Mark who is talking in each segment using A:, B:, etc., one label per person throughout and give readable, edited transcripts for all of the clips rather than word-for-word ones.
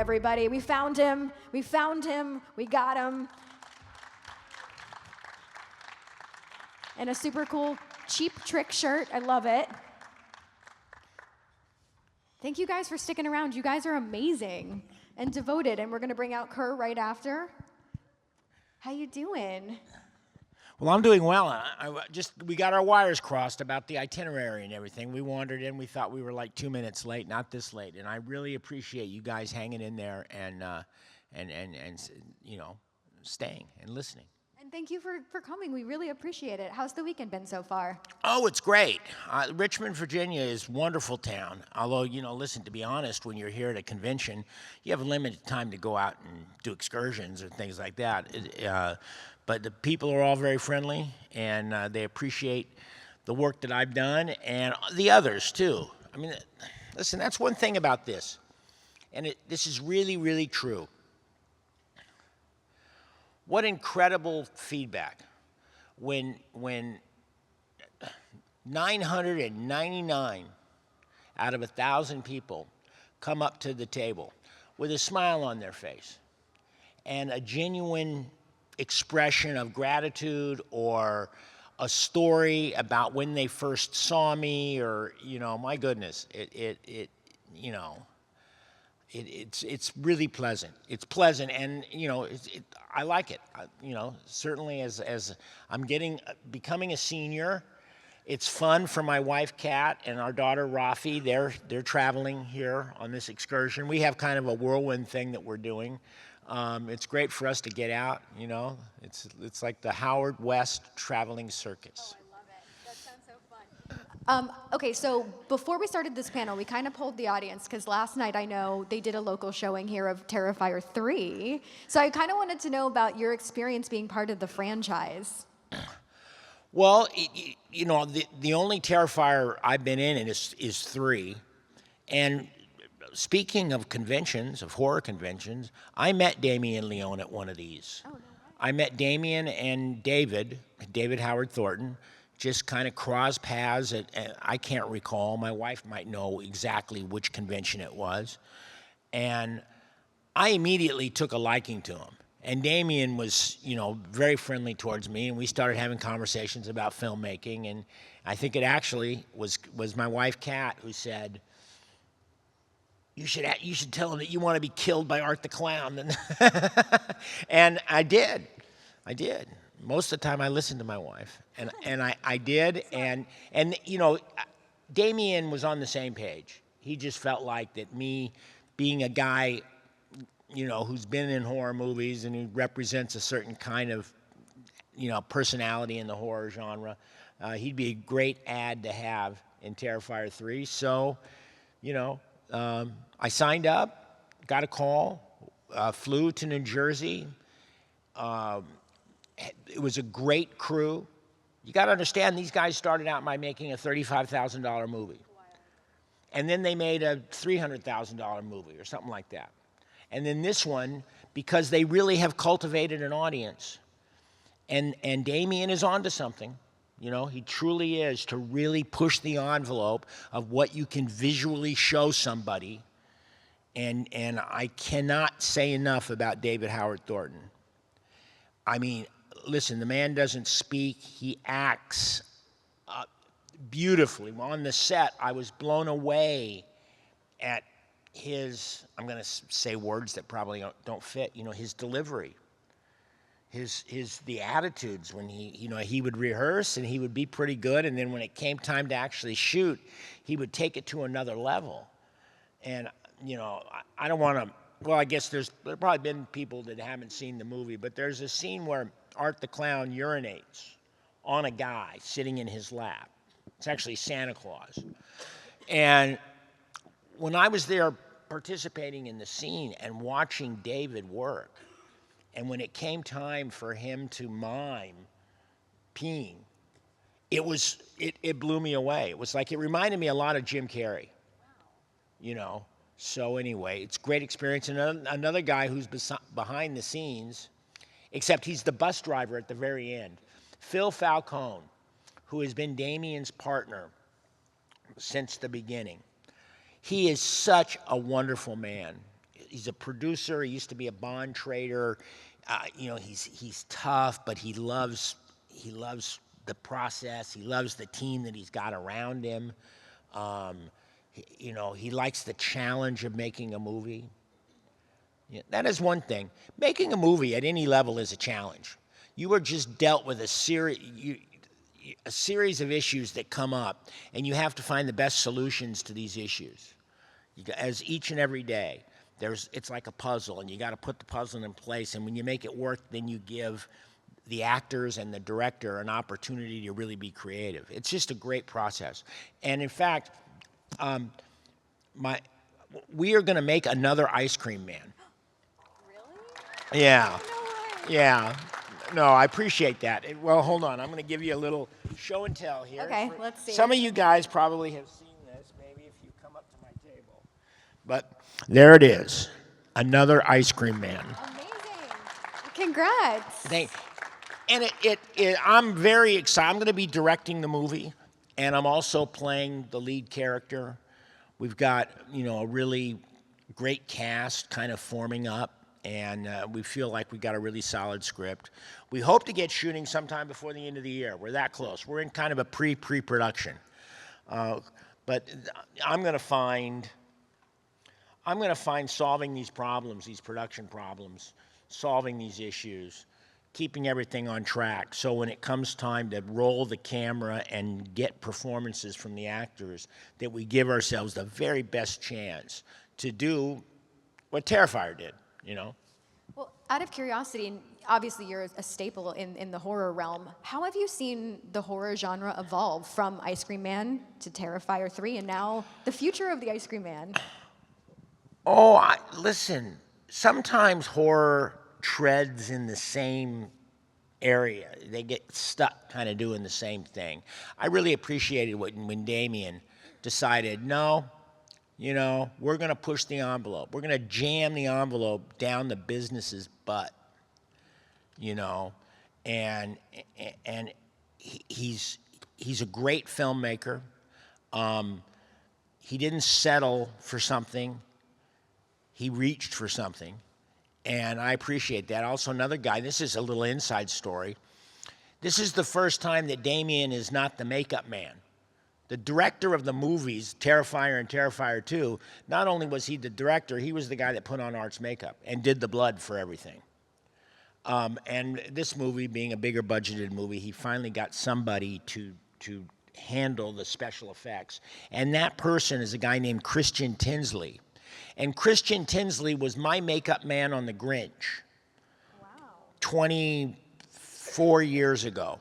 A: everybody. We found him. We found him. We got him. And a super cool cheap trick shirt. I love it. Thank you guys for sticking around. You guys are amazing and devoted. And we're going to bring out Kerr right after. How you doing?
B: Well, I'm doing well. We got our wires crossed about the itinerary and everything. We wandered in. We thought we were like 2 minutes late, not this late. And I really appreciate you guys hanging in there and you know, staying and listening.
A: And thank you for coming. We really appreciate it. How's the weekend been so far?
B: Oh, it's great. Richmond, Virginia is a wonderful town. Although, you know, listen, to be honest, when you're here at a convention, you have a limited time to go out and do excursions and things like that. But the people are all very friendly, and they appreciate the work that I've done, and the others, too. I mean, listen, that's one thing about this, and this is really, really true. What incredible feedback when 999 out of 1,000 people come up to the table with a smile on their face and a genuine expression of gratitude or a story about when they first saw me, or, you know, my goodness, you know, it's really pleasant. It's pleasant, and, you know, I like it. You know, certainly as I'm becoming a senior, it's fun for my wife, Kat, and our daughter, Rafi. They're traveling here on this excursion. We have kind of a whirlwind thing that we're doing. It's great for us to get out, you know. It's like the Howard West traveling circus.
A: Oh, I love it. That sounds so fun. Okay, so before we started this panel, we kind of polled the audience, because last night I know they did a local showing here of Terrifier 3. So I kind of wanted to know about your experience being part of the franchise.
B: Well, you know, the only Terrifier I've been in is 3. And speaking of conventions, of horror conventions, I met Damien Leone at one of these. Oh, no way. I met Damien and David Howard Thornton, just kind of cross paths at, I can't recall. My wife might know exactly which convention it was. And I immediately took a liking to him. And Damien was, you know, very friendly towards me, and we started having conversations about filmmaking. And I think it actually was my wife, Kat, who said, you should tell him that you want to be killed by Art the Clown. And I did. Most of the time I listened to my wife, and I did, and you know, Damien was on the same page. He just felt like that me being a guy, you know, who's been in horror movies and who represents a certain kind of, you know, personality in the horror genre, he'd be a great ad to have in Terrifier 3. So, you know, I signed up, got a call, flew to New Jersey. It was a great crew. You got to understand, these guys started out by making a $35,000 movie. And then they made a $300,000 movie or something like that. And then this one, because they really have cultivated an audience. And Damien is onto something. You know, he truly is, to really push the envelope of what you can visually show somebody. And I cannot say enough about David Howard Thornton. I mean, listen, the man doesn't speak. He acts beautifully. On the set, I was blown away at his, I'm going to say words that probably don't fit, you know, his delivery. The attitudes when he would rehearse and he would be pretty good, and then when it came time to actually shoot, he would take it to another level. And, you know, I don't want to, well, I guess there's probably been people that haven't seen the movie, but there's a scene where Art the Clown urinates on a guy sitting in his lap. It's actually Santa Claus. And when I was there participating in the scene and watching David work, and when it came time for him to mime peeing, it blew me away. It was like, it reminded me a lot of Jim Carrey. You know, so anyway, it's a great experience. And another guy who's behind the scenes, except he's the bus driver at the very end, Phil Falcone, who has been Damien's partner since the beginning. He is such a wonderful man. he's a producer. He used to be a bond trader. You know, he's tough, but he loves the process. He loves the team that he's got around him. You know, he likes the challenge of making a movie. Yeah, that is one thing. Making a movie at any level is a challenge. You are just dealt with a series of issues that come up, and you have to find the best solutions to these issues. As each and every day, it's like a puzzle, and you got to put the puzzle in place. And when you make it work, then you give the actors and the director an opportunity to really be creative. It's just a great process. And in fact, we are going to make another Ice Cream Man.
A: Really?
B: Yeah.
A: No way.
B: Yeah. No, I appreciate that. Well, hold on. I'm going to give you a little show and tell here.
A: Okay, let's see.
B: Some of you guys probably have seen this, maybe if you come up to my table. But there it is. Another Ice Cream Man.
A: Amazing. Congrats.
B: And I'm very excited. I'm going to be directing the movie, and I'm also playing the lead character. We've got, you know, a really great cast kind of forming up. And we feel like we got a really solid script. We hope to get shooting sometime before the end of the year. We're that close. We're in kind of a pre-production. But I'm going to find solving these problems, these production problems, solving these issues, keeping everything on track. So when it comes time to roll the camera and get performances from the actors, that we give ourselves the very best chance to do what Terrifier did. You know?
A: Well, out of curiosity, and obviously you're a staple in the horror realm, how have you seen the horror genre evolve from Ice Cream Man to Terrifier 3 and now the future of the Ice Cream Man?
B: Oh, listen, sometimes horror treads in the same area. They get stuck kind of doing the same thing. I really appreciated when Damien decided, no, you know, we're going to push the envelope. We're going to jam the envelope down the business's butt, you know. And he's a great filmmaker. He didn't settle for something. He reached for something. And I appreciate that. Also, another guy, this is a little inside story. This is the first time that Damien is not the makeup man. The director of the movies, Terrifier and Terrifier 2, not only was he the director, he was the guy that put on Art's makeup and did the blood for everything. And this movie, being a bigger budgeted movie, he finally got somebody to handle the special effects. And that person is a guy named Christian Tinsley. And Christian Tinsley was my makeup man on The Grinch.
A: Wow.
B: 24 years ago.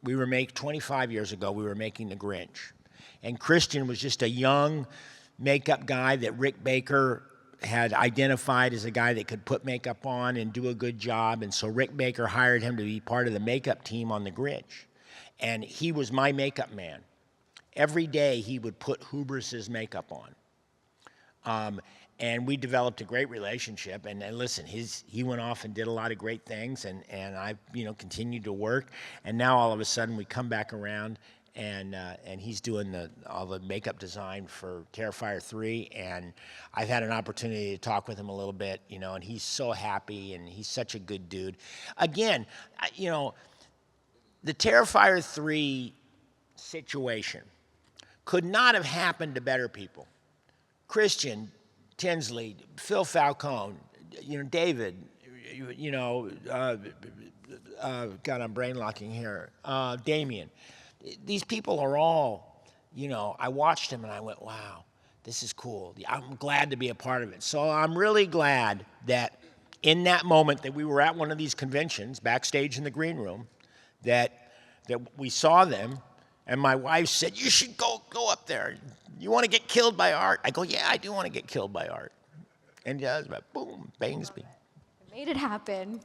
B: 25 years ago, we were making The Grinch. And Christian was just a young makeup guy that Rick Baker had identified as a guy that could put makeup on and do a good job. And so Rick Baker hired him to be part of the makeup team on The Grinch. And he was my makeup man. Every day he would put Hubris's makeup on. And we developed a great relationship. And listen, he went off and did a lot of great things. And I, you know, continued to work. And now all of a sudden we come back around and he's doing all the makeup design for Terrifier 3, and I've had an opportunity to talk with him a little bit, you know, and he's so happy, and he's such a good dude. Again, you know, the Terrifier 3 situation could not have happened to better people. Christian Tinsley, Phil Falcone, you know, David, you know, God, I'm brain locking here, Damien. These people are all, you know, I watched them and I went, wow, this is cool. I'm glad to be a part of it. So I'm really glad that in that moment that we were at one of these conventions, backstage in the green room, that we saw them, and my wife said, you should go up there. You want to get killed by Art? I go, yeah, I do want to get killed by Art. And yeah, it's about boom, Bainsby.
A: Made it happen.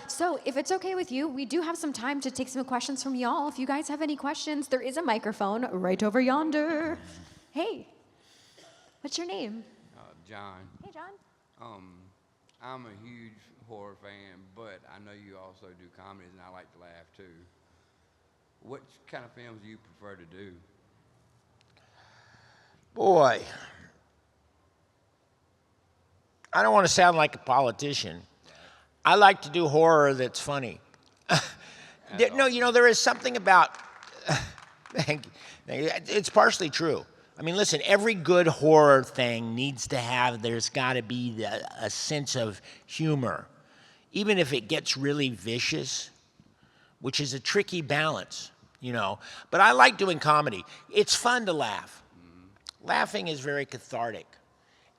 A: So if it's okay with you, we do have some time to take some questions from y'all. If you guys have any questions, there is a microphone right over yonder. Hey, what's your name?
C: John.
A: Hey, John.
C: I'm a huge horror fan, but I know you also do comedies, and I like to laugh too. What kind of films do you prefer to do?
B: Boy, I don't want to sound like a politician. I like to do horror that's funny. No, you know, there is something about, thank you. It's partially true. I mean, listen, every good horror thing needs to have, there's got to be a sense of humor, even if it gets really vicious, which is a tricky balance, you know. But I like doing comedy. It's fun to laugh. Laughing is very cathartic.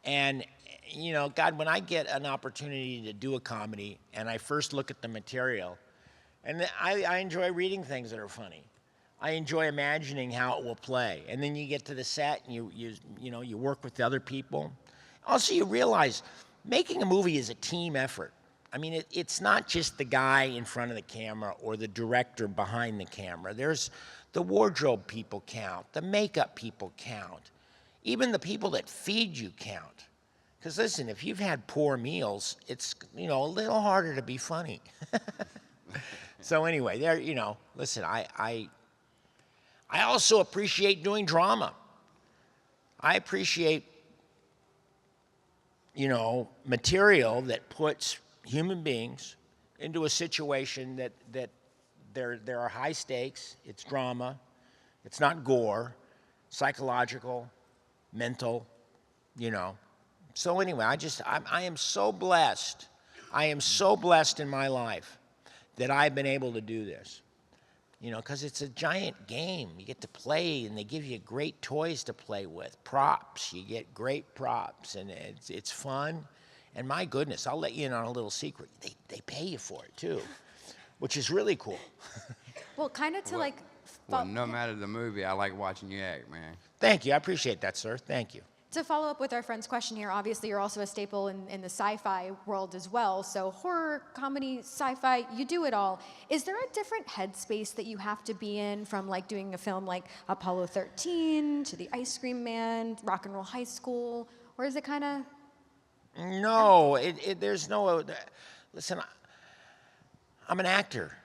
B: And, you know, God, when I get an opportunity to do a comedy and I first look at the material, and I enjoy reading things that are funny. I enjoy imagining how it will play. And then you get to the set and you know, you work with the other people. Also, you realize making a movie is a team effort. I mean, it's not just the guy in front of the camera or the director behind the camera. There's the wardrobe people count, the makeup people count, even the people that feed you count. Because listen, if you've had poor meals, it's, you know, a little harder to be funny. So anyway, there, you know, listen, I also appreciate doing drama. I appreciate, you know, material that puts human beings into a situation that there are high stakes, it's drama, it's not gore, psychological, mental, you know. So anyway, I am so blessed. I am so blessed in my life that I've been able to do this. You know, because it's a giant game. You get to play, and they give you great toys to play with, props. You get great props, and it's fun. And my goodness, I'll let you in on a little secret. They pay you for it, too, which is really cool.
A: Well, kind of to like...
C: Well, no matter the movie, I like watching you act, man.
B: Thank you. I appreciate that, sir. Thank you.
A: To follow up with our friend's question here, obviously you're also a staple in the sci-fi world as well. So horror, comedy, sci-fi, you do it all. Is there a different headspace that you have to be in from like doing a film like Apollo 13 to The Ice Cream Man, Rock and Roll High School? Or is it kind of...
B: No, there's no... Listen, I'm an actor.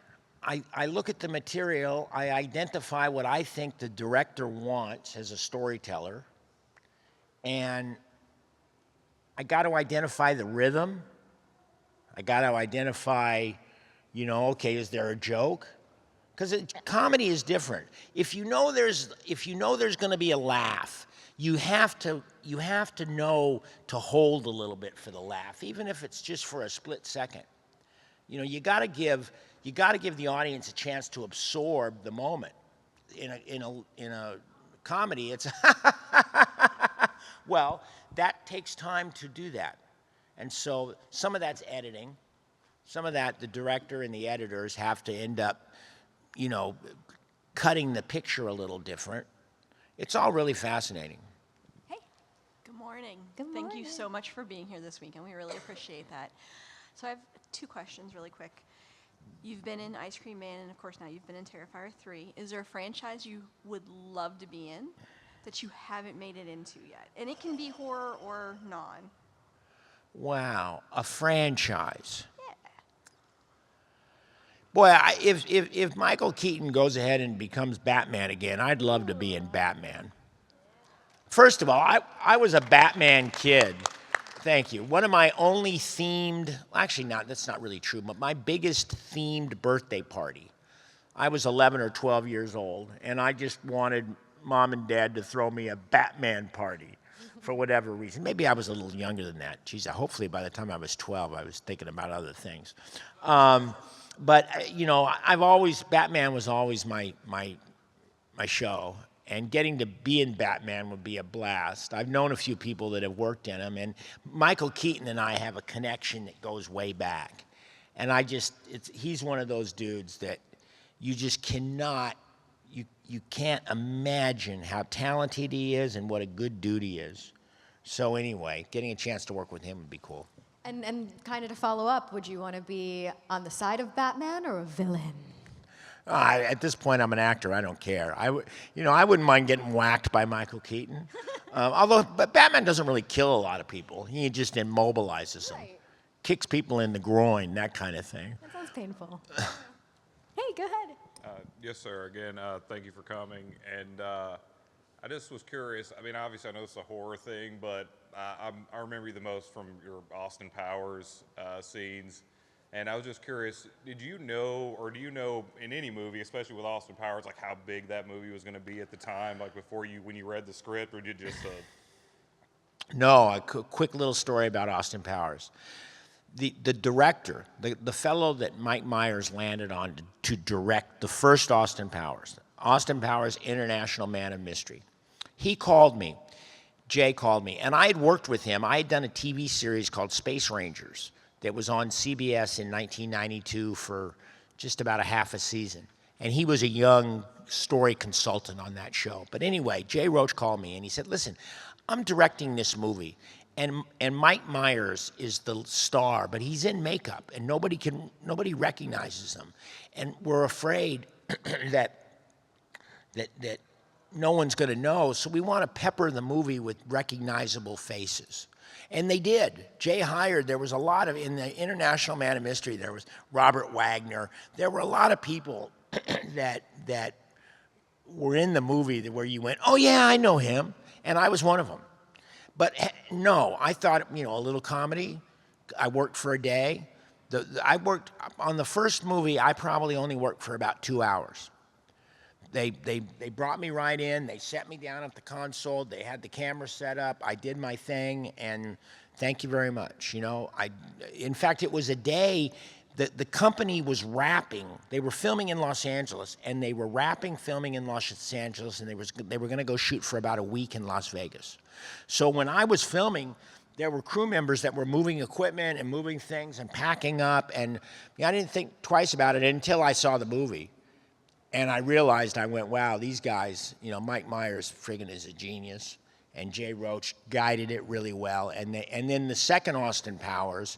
B: I look at the material. I identify what I think the director wants as a storyteller. And I got to identify the rhythm. I got to identify, you know, okay, is there a joke? Because comedy is different. If you know there's going to be a laugh, you have to know to hold a little bit for the laugh, even if it's just for a split second. You know, you got to give the audience a chance to absorb the moment. In a comedy, it's well, that takes time to do that. And so some of that's editing. Some of that the director and the editors have to end up, you know, cutting the picture a little different. It's all really fascinating.
D: Hey. Good morning.
A: Good
D: Thank you
A: morning.
D: so much for being here this weekend. We really appreciate that. So I have 2 questions really quick. You've been in Ice Cream Man, and of course now you've been in Terrifier 3. Is there a franchise you would love to be in that you haven't made it into yet? And it can be horror or non.
B: Wow, a franchise.
D: Yeah.
B: Boy, if Michael Keaton goes ahead and becomes Batman again, I'd love to be in Batman. First of all, I was a Batman kid. Thank you. One of my only themed, actually not, that's not really true, but my biggest themed birthday party. I was 11 or 12 years old, and I just wanted Mom and Dad to throw me a Batman party for whatever reason. Maybe I was a little younger than that. Geez, hopefully by the time I was 12, I was thinking about other things. But, you know, Batman was always my show. And getting to be in Batman would be a blast. I've known a few people that have worked in him, and Michael Keaton and I have a connection that goes way back. And he's one of those dudes that you just cannot, you can't imagine how talented he is and what a good dude he is. So anyway, getting a chance to work with him would be cool.
A: And kind of to follow up, would you want to be on the side of Batman or a villain?
B: At this point, I'm an actor. I don't care. I wouldn't mind getting whacked by Michael Keaton. But Batman doesn't really kill a lot of people. He just immobilizes them, kicks people in the groin, that kind of thing.
A: That sounds painful. Hey, go ahead.
E: Yes, sir. Again, thank you for coming. And I just was curious. I mean, obviously, I know it's a horror thing, but I remember you the most from your Austin Powers scenes. And I was just curious, did you know, or do you know in any movie, especially with Austin Powers, like how big that movie was going to be at the time, like before you, when you read the script, or did you just...
B: No, a quick little story about Austin Powers. The director, the fellow that Mike Myers landed on to direct the first Austin Powers, International Man of Mystery, he called me, Jay called me, and I had worked with him. I had done a TV series called Space Rangers that was on CBS in 1992 for just about a half a season. And he was a young story consultant on that show. But anyway, Jay Roach called me and he said, listen, I'm directing this movie. And Mike Myers is the star, but he's in makeup and nobody recognizes him. And we're afraid that no one's gonna know, so we wanna pepper the movie with recognizable faces. And they did. Jay hired, there was a lot of, in the International Man of Mystery, there was Robert Wagner. There were a lot of people that were in the movie where you went, oh yeah, I know him. And I was one of them. But no, I thought, a little comedy. I worked for a day. I worked, on the first movie, I probably only worked for about 2 hours. They brought me right in. They set me down at the console. They had the camera set up. I did my thing, and thank you very much. In fact, it was a day that the company was wrapping. They were filming in Los Angeles, and they were filming in Los Angeles, and they were going to go shoot for about a week in Las Vegas. So when I was filming, there were crew members that were moving equipment and moving things and packing up, and I didn't think twice about it until I saw the movie. And I realized, I went, wow, these guys, Mike Myers friggin' is a genius, and Jay Roach guided it really well. And then the second Austin Powers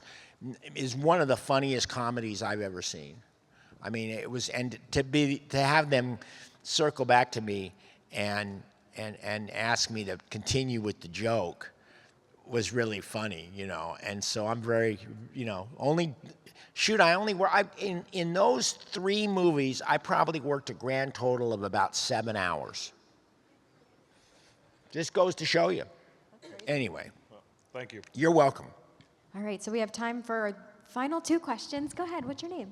B: is one of the funniest comedies I've ever seen. I mean, it was, and to have them circle back to me and ask me to continue with the joke was really funny, And so I'm very, in those 3 movies, I probably worked a grand total of about 7 hours. Just goes to show you. Anyway.
E: Thank you.
B: You're welcome.
A: All right, so we have time for our final 2 questions. Go ahead, what's your name?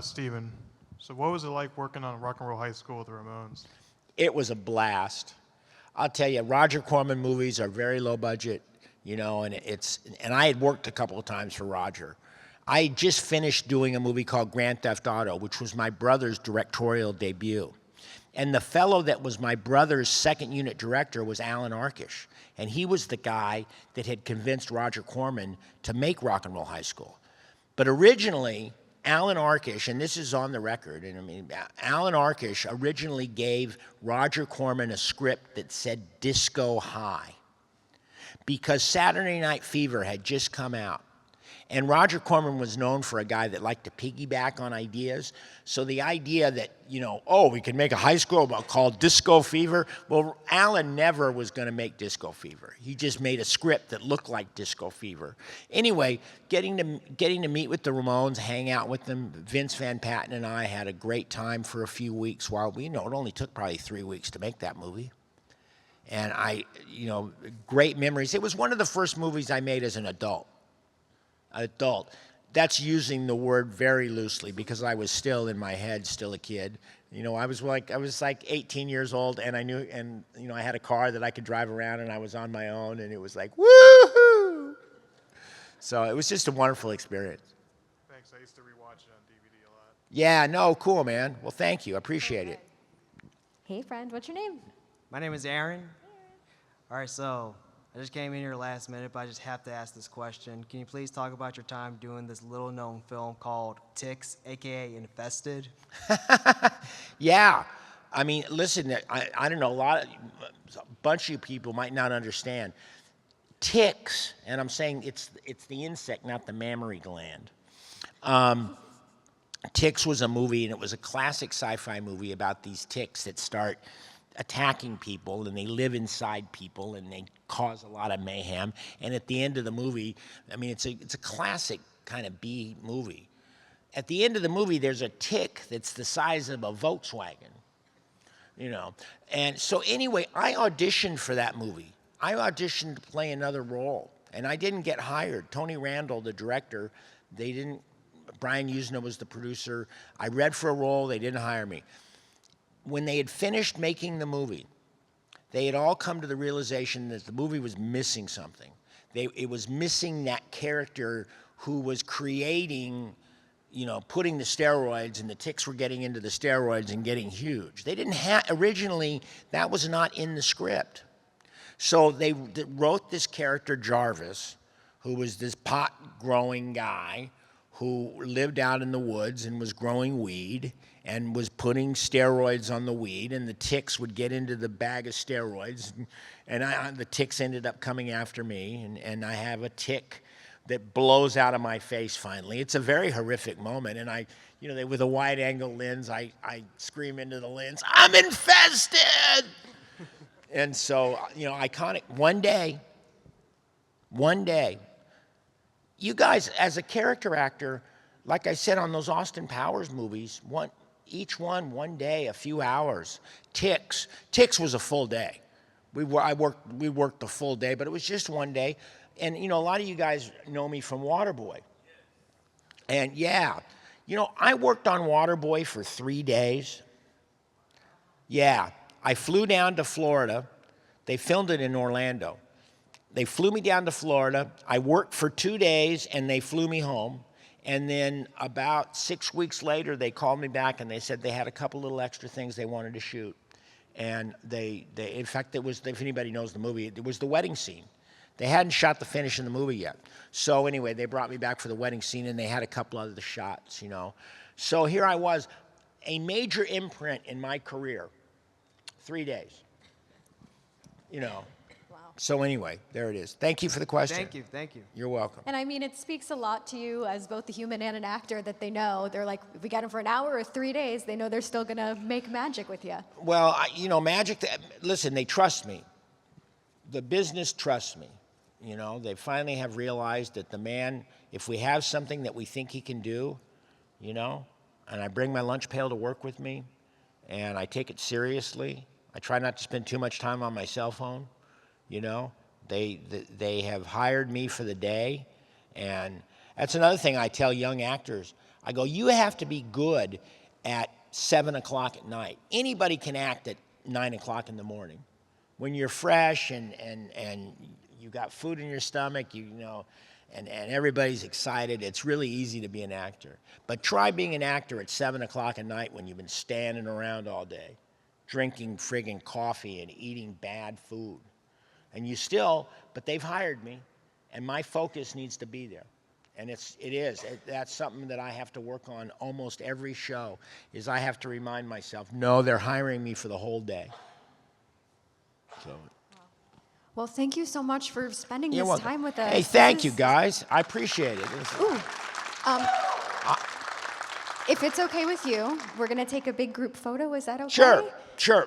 F: Steven. So what was it like working on Rock and Roll High School with the Ramones?
B: It was a blast. I'll tell you, Roger Corman movies are very low budget, and I had worked a couple of times for Roger. I just finished doing a movie called Grand Theft Auto, which was my brother's directorial debut. And the fellow that was my brother's second unit director was Alan Arkish. And he was the guy that had convinced Roger Corman to make Rock and Roll High School. But originally, Alan Arkish, and this is on the record, Alan Arkish originally gave Roger Corman a script that said Disco High, because Saturday Night Fever had just come out. And Roger Corman was known for a guy that liked to piggyback on ideas. So the idea that, we can make a high school called Disco Fever. Well, Alan never was going to make Disco Fever. He just made a script that looked like Disco Fever. Anyway, getting to meet with the Ramones, hang out with them, Vince Van Patten and I had a great time for a few weeks while it only took probably 3 weeks to make that movie. And great memories. It was one of the first movies I made as an adult. That's using the word very loosely because I was still in my head, still a kid. I was like 18 years old, and I had a car that I could drive around, and I was on my own, and it was like woohoo! So it was just a wonderful experience.
F: Thanks. I used to rewatch it on DVD a lot.
B: Yeah, no, cool, man. Well, thank you. I appreciate it.
A: Hey, friend, what's your name?
G: My name is Aaron. All right, so I just came in here last minute, but I just have to ask this question. Can you please talk about your time doing this little-known film called Ticks, a.k.a. Infested?
B: Yeah. I mean, listen, I don't know, a bunch of people might not understand. Ticks, and I'm saying it's the insect, not the mammary gland. Ticks was a movie, and it was a classic sci-fi movie about these ticks that start attacking people, and they live inside people, and they cause a lot of mayhem. And at the end of the movie, it's a classic kind of B movie. At the end of the movie, there's a tick that's the size of a Volkswagen, And so anyway, I auditioned for that movie. I auditioned to play another role, and I didn't get hired. Tony Randall, the director, they didn't, Brian Usna was the producer. I read for a role, they didn't hire me. When they had finished making the movie, they had all come to the realization that the movie was missing something. It was missing that character who was creating, you know, putting the steroids, and the ticks were getting into the steroids and getting huge. They didn't have, originally, that was not in the script. So they wrote this character, Jarvis, who was this pot-growing guy who lived out in the woods and was growing weed and was putting steroids on the weed, and the ticks would get into the bag of steroids, and the ticks ended up coming after me, and I have a tick that blows out of my face finally. It's a very horrific moment, and with a wide-angle lens, I scream into the lens, "I'm infested!" And so, iconic. One day, you guys, as a character actor, like I said on those Austin Powers movies, each one day, a few hours. Ticks was a full day. We worked the full day, but it was just one day. And a lot of you guys know me from Waterboy. And yeah, I worked on Waterboy for 3 days. Yeah, I flew down to Florida. They filmed it in Orlando. They flew me down to Florida. I worked for 2 days, and they flew me home. And then about 6 weeks later, they called me back, and they said they had a couple little extra things they wanted to shoot. And in fact, it was, if anybody knows the movie, it was the wedding scene. They hadn't shot the finish in the movie yet. So anyway, they brought me back for the wedding scene, and they had a couple other shots, So here I was, a major imprint in my career, 3 days, Wow. So anyway, there it is. Thank you for the question.
G: Thank you.
B: You're welcome.
A: And I mean, it speaks a lot to you as both a human and an actor that they know. They're like, if we get them for an hour or 3 days, they know they're still going to make magic with you.
B: Well, magic, listen, they trust me. The business trusts me. They finally have realized that the man, if we have something that we think he can do, and I bring my lunch pail to work with me, and I take it seriously. I try not to spend too much time on my cell phone. They have hired me for the day, and that's another thing I tell young actors. I go, you have to be good at 7 o'clock at night. Anybody can act at 9 o'clock in the morning. When you're fresh and you got food in your stomach, and everybody's excited, it's really easy to be an actor. But try being an actor at 7 o'clock at night when you've been standing around all day, drinking friggin' coffee and eating bad food. And but they've hired me, and my focus needs to be there. And that's something that I have to work on almost every show, is I have to remind myself, no, they're hiring me for the whole day. So.
A: Well, thank you so much for spending
B: You're
A: this
B: welcome.
A: time with us.
B: Hey, thank you, guys. I appreciate it.
A: Ooh. If it's okay with you, we're going to take a big group photo. Is that okay?
B: Sure.